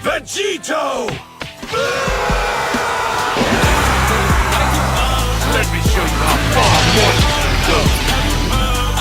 Vegito! Let me show you how far more you can go.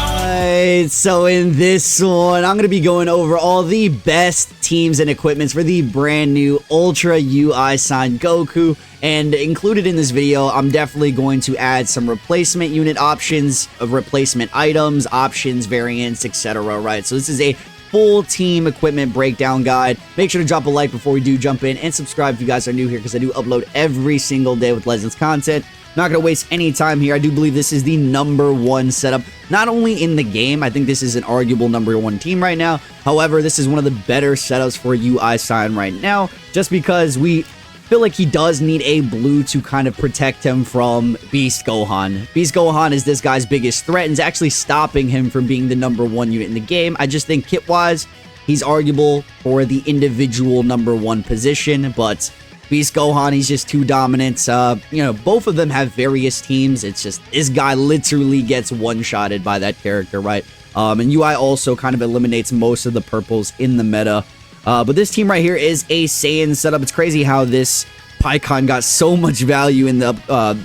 Alright, so in this one, I'm going to be going over all the best teams and equipments for the brand new Ultra UI Saiyan Goku. And included in this video, I'm definitely going to add some replacement unit options, replacement items, options, variants, etc. Right, so this is a full team equipment breakdown guide. Make sure to drop a like before we do jump in, and subscribe if you guys are new here, because I do upload every single day with Legends content. Not going to waste any time here. I do believe this is the #1 setup, not only in the game. I think this is an arguable #1 team right now. However, this is one of the better setups for UI Saiyan right now, just because we feel like he does need a blue to kind of protect him from Beast Gohan. Beast Gohan is this guy's biggest threat and is actually stopping him from being the #1 unit in the game. I just think kit-wise, he's arguable for the individual #1 position, but Beast Gohan, he's just too dominant. You know, both of them have various teams. It's just, this guy literally gets one-shotted by that character, right? And UI also kind of eliminates most of the purples in the meta. But this team right here is a Saiyan setup. It's crazy how this Pycon got so much value in the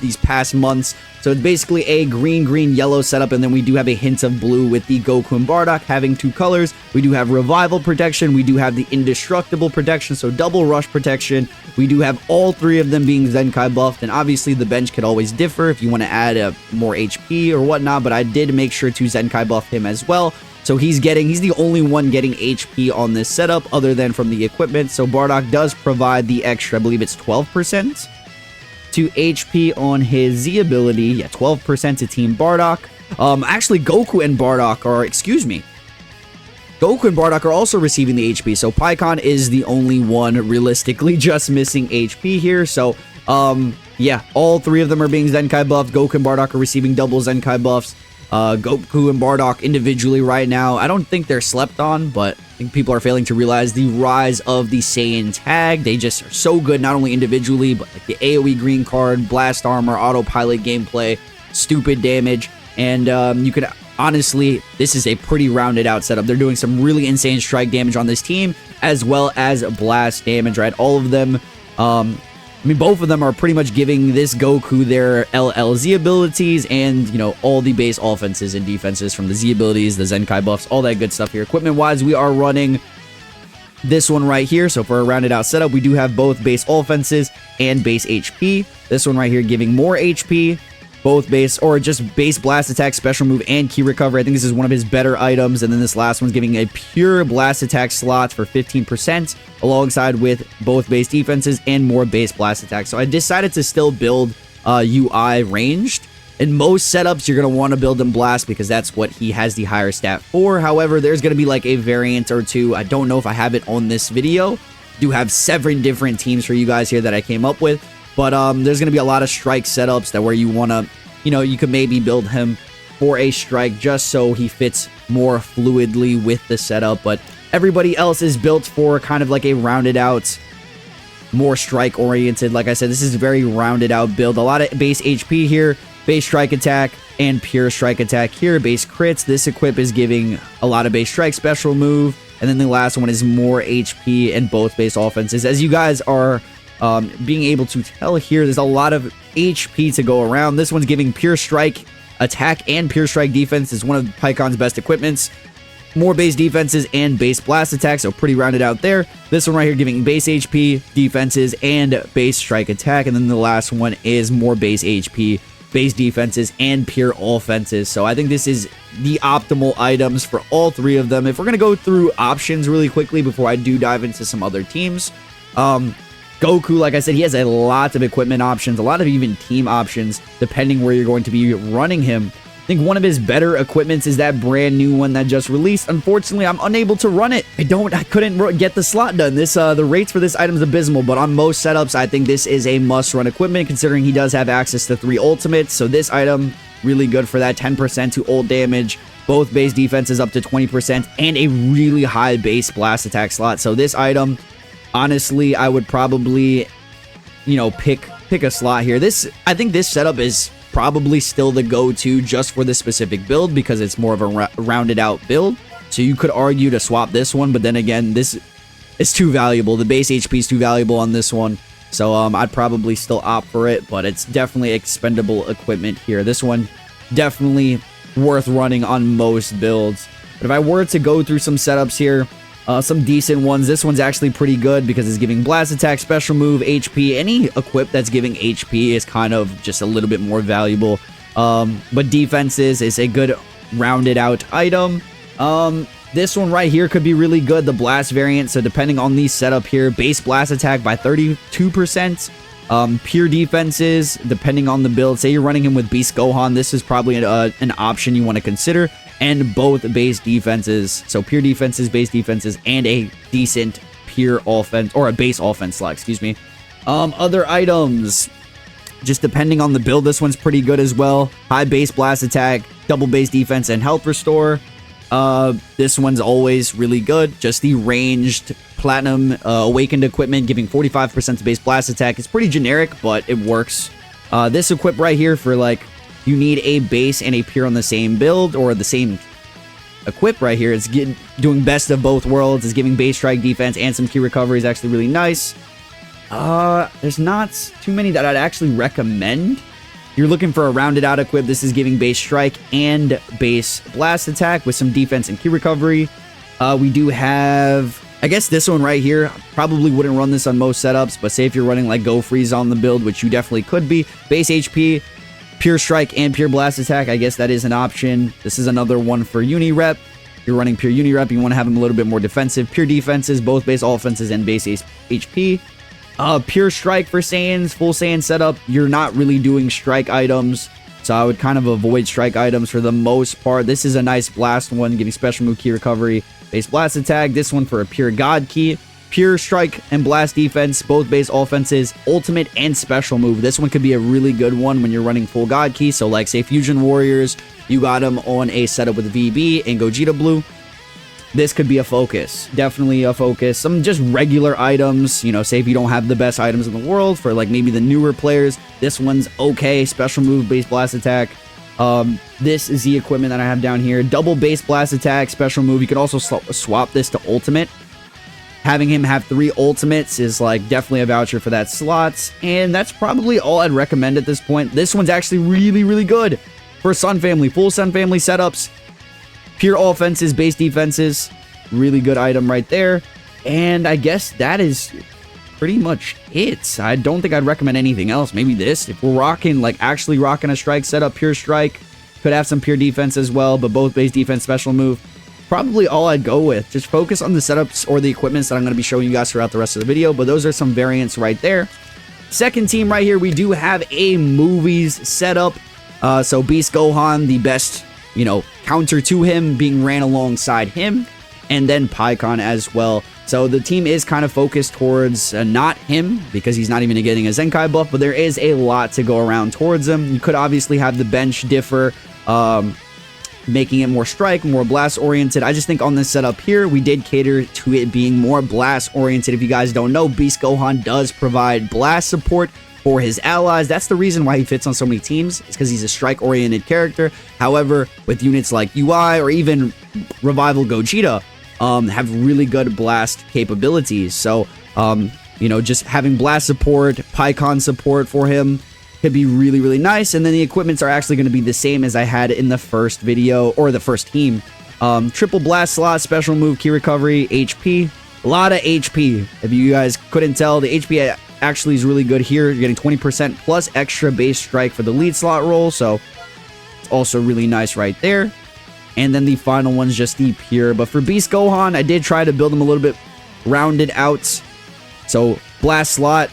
these past months. So it's basically a green, yellow setup, and then we do have a hint of blue with the Goku and Bardock having 2 colors. We do have revival protection. We do have the indestructible protection, so double rush protection. We do have all 3 of them being Zenkai buffed, and obviously the bench could always differ if you want to add more HP or whatnot, but I did make sure to Zenkai buff him as well. So he's the only one getting HP on this setup other than from the equipment. So Bardock does provide the extra, I believe it's 12% to HP on his Z ability. Yeah, 12% to Team Bardock. Actually, Goku and Bardock are also receiving the HP. So Pycon is the only one realistically just missing HP here. So, yeah, all 3 of them are being Zenkai buffed. Goku and Bardock are receiving double Zenkai buffs. Goku and Bardock individually right now, I don't think they're slept on, but I think people are failing to realize the rise of the Saiyan tag. They just are so good, not only individually, but like the AoE green card, blast armor, autopilot gameplay, stupid damage, and you could honestly, this is a pretty rounded out setup. They're doing some really insane strike damage on this team, as well as blast damage, right? All of them, I mean, both of them are pretty much giving this Goku their LLZ abilities and, you know, all the base offenses and defenses from the Z abilities, the Zenkai buffs, all that good stuff here. Equipment-wise, we are running this one right here. So for a rounded out setup, we do have both base offenses and base HP. This one right here giving more HP, both base, or just base blast attack, special move, and key recovery. I think this is one of his better items. And then this last one's giving a pure blast attack slot for 15%, alongside with both base defenses and more base blast attack. So I decided to still build UI ranged. In most setups, you're going to want to build him blast because that's what he has the higher stat for. However, there's going to be like a variant or two. I don't know if I have it on this video. I do have 7 different teams for you guys here that I came up with. But there's going to be a lot of strike setups that where you want to, you know, you could maybe build him for a strike just so he fits more fluidly with the setup. But everybody else is built for kind of like a rounded out, more strike oriented. Like I said, this is a very rounded out build. A lot of base HP here, base strike attack, and pure strike attack here. Base crits. This equip is giving a lot of base strike, special move. And then the last one is more HP and both base offenses. As you guys are being able to tell here, there's a lot of HP to go around. This one's giving pure strike attack and pure strike defense. Is one of Pycon's best equipments. More base defenses and base blast attack, so pretty rounded out there. This one right here giving base HP, defenses, and base strike attack. And then the last one is more base HP, base defenses, and pure offenses. So I think this is the optimal items for all 3 of them. If we're going to go through options really quickly before I do dive into some other teams, Goku, like I said, he has a lot of equipment options, a lot of even team options, depending where you're going to be running him. I think one of his better equipments is that brand new one that just released. Unfortunately, I'm unable to run it. I couldn't get the slot done. The rates for this item is abysmal, but on most setups, I think this is a must-run equipment, considering he does have access to 3 ultimates. So this item, really good for that 10% to ult damage, both base defenses up to 20%, and a really high base blast attack slot. So this item, honestly, I would probably, you know, pick a slot here. I think this setup is probably still the go-to just for this specific build because it's more of a rounded out build. So you could argue to swap this one, but then again, this is too valuable. The base HP is too valuable on this one. So I'd probably still opt for it, but it's definitely expendable equipment here. This one definitely worth running on most builds. But if I were to go through some setups here, some decent ones, this one's actually pretty good because it's giving blast attack, special move, HP. Any equip that's giving HP is kind of just a little bit more valuable. But defenses is a good rounded out item. This one right here could be really good, the blast variant. So depending on the setup here, base blast attack by 32%. Pure defenses, depending on the build. Say you're running him with Beast Gohan, this is probably an option you want to consider. And both base defenses, so pure defenses, base defenses, and a decent pure offense, or a base offense slot, excuse me. Other items, just depending on the build, this one's pretty good as well. High base blast attack, double base defense, and health restore. This one's always really good. Just the ranged platinum awakened equipment giving 45% to base blast attack. It's pretty generic, but it works. This equip right here for like, you need a base and a pure on the same build, or the same equip right here. It's doing best of both worlds. It's giving base strike defense and some key recovery is actually really nice. There's not too many that I'd actually recommend. You're looking for a rounded out equip. This is giving base strike and base blast attack with some defense and key recovery. We do have, I guess this one right here, probably wouldn't run this on most setups, but say if you're running like Go Freeze on the build, which you definitely could be, base HP, pure strike, and pure blast attack, I guess that is an option. This is another one for uni rep. You're running pure uni rep, you want to have them a little bit more defensive. Pure defenses, both base offenses and base HP. Pure strike for Saiyans, full Saiyan setup. You're not really doing strike items, so I would kind of avoid strike items for the most part. This is a nice blast one, giving special move, key recovery, base blast attack. This one for a pure god key, pure strike and blast defense, both base offenses, ultimate and special move. This one could be a really good one when you're running full god key. So like say Fusion Warriors, you got them on a setup with VB and Gogeta Blue. This could be a focus, definitely a focus. Some just regular items, you know, say if you don't have the best items in the world for like maybe the newer players, this one's okay. Special move, base blast attack. This is the equipment that I have down here. Double base blast attack, special move. You could also swap this to ultimate. Having him have 3 ultimates is like definitely a voucher for that slots. And that's probably all I'd recommend at this point. This one's actually really, really good for Sun Family, full Sun Family setups. Pure offenses, base defenses, really good item right there. And I guess that is pretty much it. I don't think I'd recommend anything else. Maybe this, if we're rocking, like actually rocking a strike setup, pure strike, could have some pure defense as well, but both base defense, special move. Probably all I'd go with. Just focus on the setups or the equipments that I'm going to be showing you guys throughout the rest of the video, but those are some variants right there. Second team right here, we do have a movies setup. So Beast Gohan, the best, you know, counter to him, being ran alongside him, and then PyCon as well. So the team is kind of focused towards not him, because he's not even getting a Zenkai buff, but there is a lot to go around towards him. You could obviously have the bench differ, making it more strike, more blast oriented. I just think on this setup here, we did cater to it being more blast oriented. If you guys don't know, Beast Gohan does provide blast support for his allies. That's the reason why he fits on so many teams. It's because he's a strike-oriented character. However, with units like UI or even Revival Gogeta, have really good blast capabilities. So, you know, just having blast support, PyCon support for him could be really, really nice. And then the equipments are actually going to be the same as I had in the first video, or the first team. Triple blast slot, special move, key recovery, HP. A lot of HP. If you guys couldn't tell, the HP actually is really good here. You're getting 20% plus extra base strike for the lead slot roll, so it's also really nice right there. And then the final one's just the pure. But for Beast Gohan, I did try to build him a little bit rounded out. So blast slot,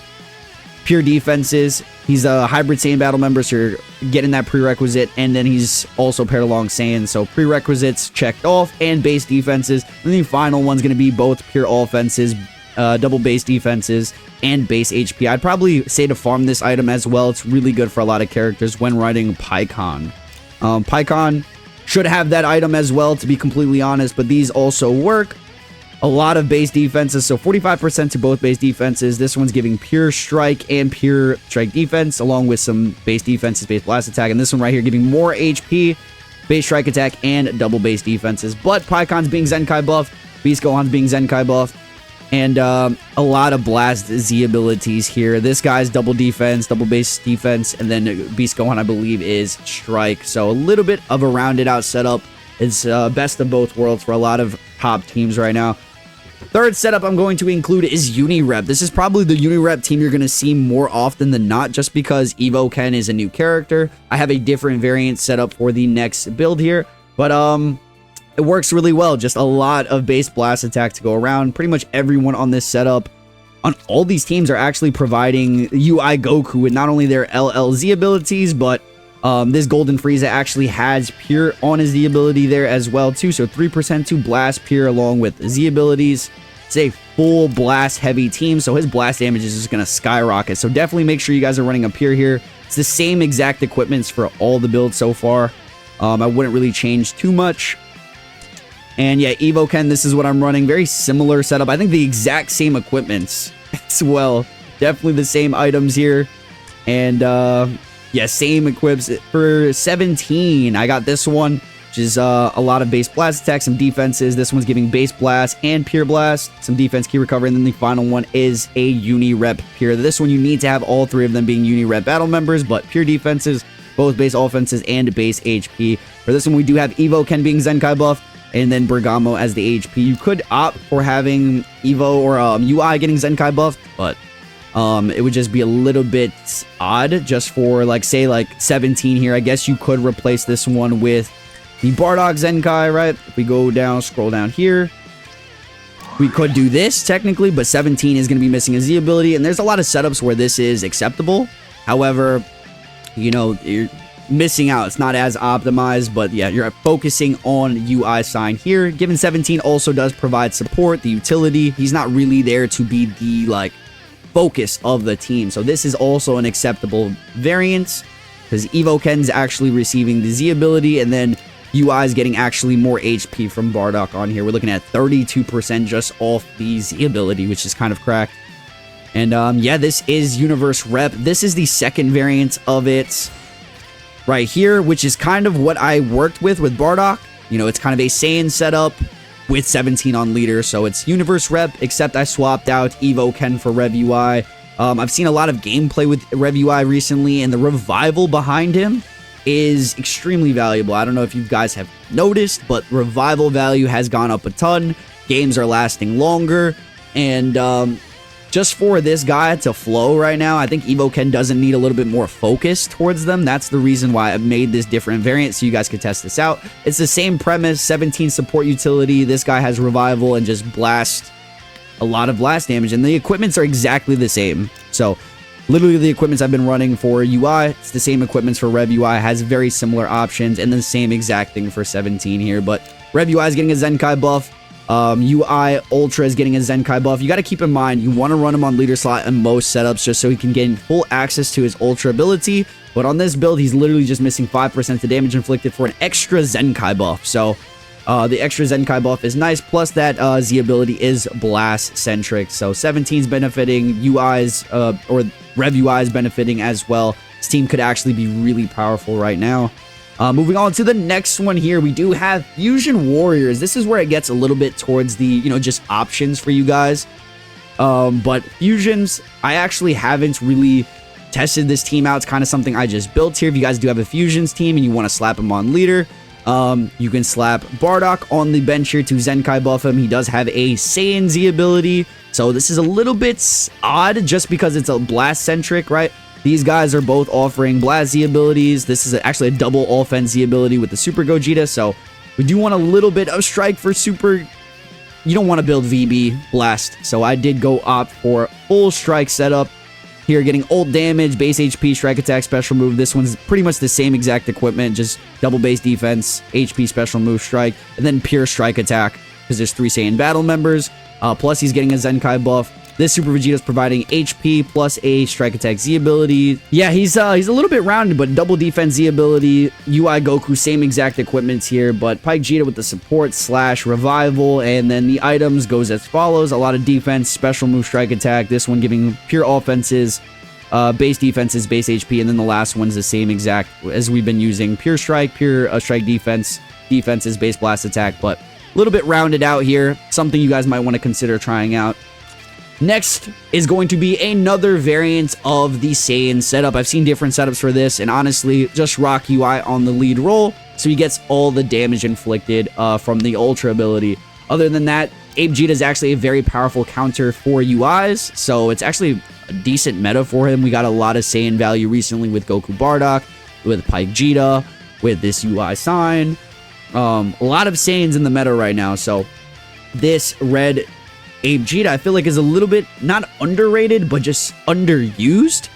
pure defenses. He's a hybrid Saiyan battle member, so you're getting that prerequisite. And then he's also paired along Saiyan, so prerequisites checked off, and base defenses. And the final one's going to be both pure offenses, double base defenses, and base HP. I'd probably say to farm this item as well. It's really good for a lot of characters when riding PyCon. PyCon should have that item as well, to be completely honest, but these also work. A lot of base defenses, so 45% to both base defenses. This one's giving pure strike and pure strike defense, along with some base defenses, base blast attack. And this one right here giving more HP, base strike attack, and double base defenses. But PyCon's being Zenkai buff, Beast Gohan's being Zenkai buff. And a lot of blast Z abilities here. This guy's double defense, double base defense, and then Beast Gohan, I believe, is strike. So a little bit of a rounded out setup. It's best of both worlds for a lot of top teams right now. Third setup I'm going to include is Unirep. This is probably the Unirep team you're going to see more often than not, just because Evo Ken is a new character. I have a different variant set up for the next build here, but it works really well. Just a lot of base blast attack to go around. Pretty much everyone on this setup, on all these teams, are actually providing UI Goku with not only their LLZ abilities, but this Golden Frieza actually has Pure on his Z ability there as well too. So 3% to blast Pure along with Z abilities. It's a full blast heavy team, so his blast damage is just going to skyrocket. So definitely make sure you guys are running a Pure here. It's the same exact equipments for all the builds so far. I wouldn't really change too much. And yeah, Evo Ken, this is what I'm running. Very similar setup. I think the exact same equipments as well. Definitely the same items here. And yeah, same equips. For 17, I got this one, which is a lot of base blast attacks, some defenses. This one's giving base blast and pure blast, some defense, key recovery, and then the final one is a Unirep Pure. This one you need to have all three of them being Unirep battle members, but pure defenses, both base offenses and base HP. For this one, we do have Evo Ken being Zenkai buff, and then Bergamo as the HP. You could opt for having Evo or UI getting Zenkai buffed, but it would just be a little bit odd just for, like, say, like 17 here. I guess you could replace this one with the Bardock Zenkai, right? If we go down, scroll down here, we could do this technically, but 17 is going to be missing a Z ability, and there's a lot of setups where this is acceptable. However, you know, you're missing out. It's not as optimized, but yeah, you're focusing on UI sign here. Given 17 also does provide support, the utility. He's not really there to be the, like, focus of the team. So this is also an acceptable variant because Evo Ken's actually receiving the Z ability, and then UI is getting actually more HP from Bardock on here. We're looking at 32% just off the Z ability, which is kind of cracked. And yeah, this is Universe Rep. This is the second variant of it right here, which is kind of what I worked with Bardock. You know, it's kind of a Saiyan setup with 17 on leader, so it's Universe Rep, except I swapped out Evo Ken for Rev UI. I've seen a lot of gameplay with Rev UI recently, and the revival behind him is extremely valuable. I don't know if you guys have noticed, but revival value has gone up a ton. Games are lasting longer, and just for this guy to flow right now, I think Evo Ken doesn't need a little bit more focus towards them. That's the reason why I made this different variant, so you guys could test this out. It's the same premise, 17 support utility. This guy has revival and just blast, a lot of blast damage, and the equipments are exactly the same. So literally the equipments I've been running for UI, it's the same equipments for Rev UI, has very similar options, and the same exact thing for 17 here. But Rev UI is getting a Zenkai buff. UI Ultra is getting a Zenkai buff. You got to keep in mind, you want to run him on leader slot in most setups just so he can gain full access to his Ultra ability. But on this build, he's literally just missing 5% to damage inflicted for an extra Zenkai buff. So the extra Zenkai buff is nice. Plus that Z ability is blast centric. So 17's benefiting, UI's or Rev UI is benefiting as well. This team could actually be really powerful right now. Moving on to the next one here, we do have Fusion Warriors. This is where it gets a little bit towards the, you know, just options for you guys. But Fusions, I actually haven't really tested this team out. It's kind of something I just built here. If you guys do have a Fusions team and you want to slap him on leader, you can slap Bardock on the bench here to Zenkai buff him. He does have a Saiyan Z ability. So this is a little bit odd just because it's a blast centric, right? These guys are both offering Blast Z abilities. This is actually a double offense Z ability with the Super Gogeta. So we do want a little bit of strike for Super. You don't want to build VB Blast. So I did go opt for full strike setup. Here, getting ult damage, base HP, strike attack, special move. This one's pretty much the same exact equipment, just double base defense, HP, special move, strike, and then pure strike attack because there's 3 Saiyan battle members. Plus, he's getting a Zenkai buff. This Super Vegeta is providing HP plus a Strike Attack Z ability. Yeah, he's a little bit rounded, but double defense Z ability. UI Goku, same exact equipments here, but Pike Vegeta with the support / revival, and then the items goes as follows. A lot of defense, special move, Strike Attack. This one giving pure offenses, base defenses, base HP, and then the last one's the same exact as we've been using. Pure strike, pure strike defense, defenses, base blast attack, but a little bit rounded out here. Something you guys might want to consider trying out. Next is going to be another variant of the Saiyan setup. I've seen different setups for this, and honestly, just rock UI on the lead role, so he gets all the damage inflicted from the Ultra ability. Other than that, Abe Vegeta is actually a very powerful counter for UIs, so it's actually a decent meta for him. We got a lot of Saiyan value recently with Goku Bardock, with Pyke Vegeta, with this UI sign. A lot of Saiyans in the meta right now, so this red Abe Vegeta, I feel like, is a little bit not underrated, but just underused.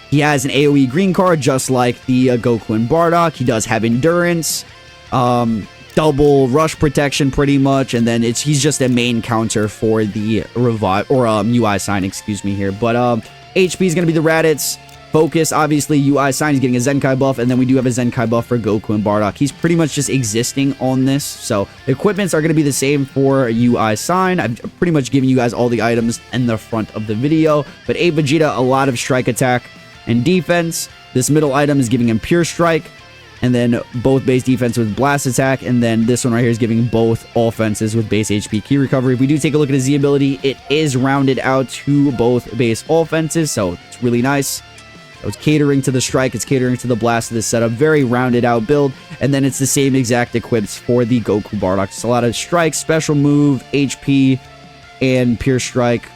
He has an AoE green card, just like the Goku and Bardock. He does have endurance, double rush protection, pretty much, and then he's just a main counter for the revive or UI sign, excuse me here. But HP is gonna be the Raditz. Focus, obviously, UI sign is getting a Zenkai buff, and then we do have a Zenkai buff for Goku and Bardock. He's pretty much just existing on this, so equipments are going to be the same for UI sign. I've pretty much given you guys all the items in the front of the video, but Abe Vegeta, a lot of strike attack and defense. This middle item is giving him pure strike, and then both base defense with blast attack, and then this one right here is giving both offenses with base HP key recovery. If we do take a look at his Z ability, it is rounded out to both base offenses, so it's really nice. It's catering to the strike, it's catering to the blast of this setup. Very rounded out build. And then it's the same exact equips for the Goku Bardock. Just a lot of strike, special move, HP, and pure strike.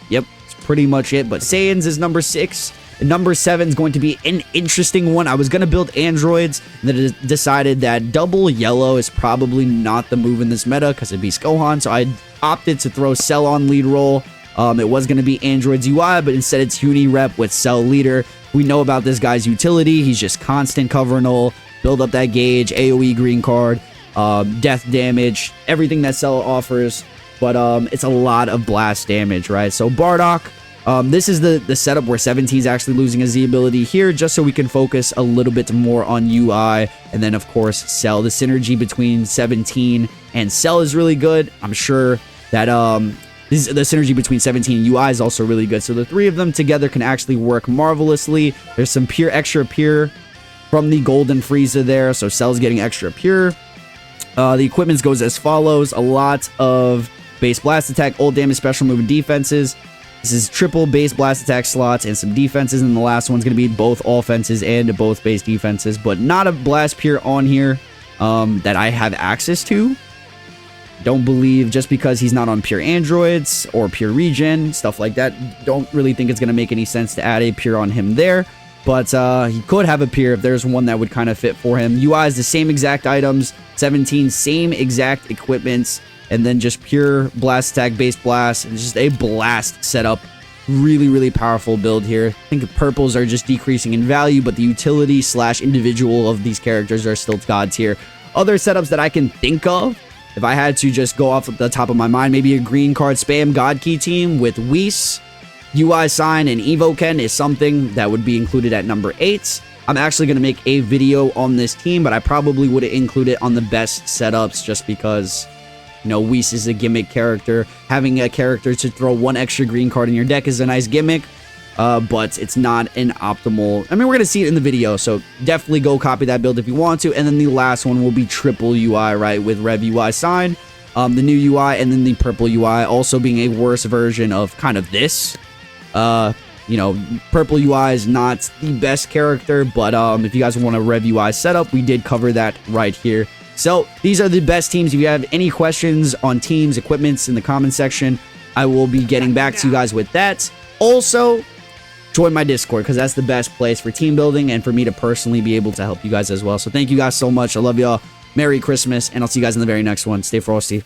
Yep, it's pretty much it. But Saiyans is number 6. And number 7 is going to be an interesting one. I was going to build androids, and then decided that double yellow is probably not the move in this meta because it beats Gohan. So I opted to throw Cell on lead role. It was going to be androids UI, but instead it's Uni rep with Cell leader. We know about this guy's utility. He's just constant cover null, build up that gauge, AoE green card, death damage, everything that Cell offers. But it's a lot of blast damage, right? So Bardock, this is the setup where 17 is actually losing his Z ability here, just so we can focus a little bit more on UI. And then, of course, Cell. The synergy between 17 and Cell is really good. I'm sure that the synergy between 17 and UI is also really good. So the three of them together can actually work marvelously. There's some extra pure from the Golden Frieza there. So Cell's getting extra pure. The equipment goes as follows. A lot of base blast attack, ult damage, special move, and defenses. This is triple base blast attack slots and some defenses. And the last one's going to be both offenses and both base defenses. But not a blast pure on here that I have access to. Don't believe just because he's not on pure androids or pure regen, stuff like that. Don't really think it's going to make any sense to add a pure on him there. But he could have a pure if there's one that would kind of fit for him. UI is the same exact items. 17, same exact equipments. And then just pure blast attack, base blast. And just a blast setup. Really, really powerful build here. I think purples are just decreasing in value, but the utility / individual of these characters are still god tier. Other setups that I can think of, if I had to just go off the top of my mind, maybe a green card spam God Key team with Whis, UI Sign, and Evoken is something that would be included at number 8. I'm actually going to make a video on this team, but I probably would include it on the best setups just because, you know, Whis is a gimmick character. Having a character to throw one extra green card in your deck is a nice gimmick, but it's not an optimal. I mean, we're going to see it in the video, so definitely go copy that build if you want to. And then the last one will be triple UI, right, with Rev UI Sign, the new UI, and then the purple UI also being a worse version of kind of this. You know, purple UI is not the best character, but if you guys want a Rev UI setup, we did cover that right here. So these are the best teams. If you have any questions on teams, equipments in the comment section, I will be getting back to you guys with that. Also, join my Discord because that's the best place for team building and for me to personally be able to help you guys as well. So thank you guys so much. I love y'all. Merry Christmas, and I'll see you guys in the very next one. Stay frosty.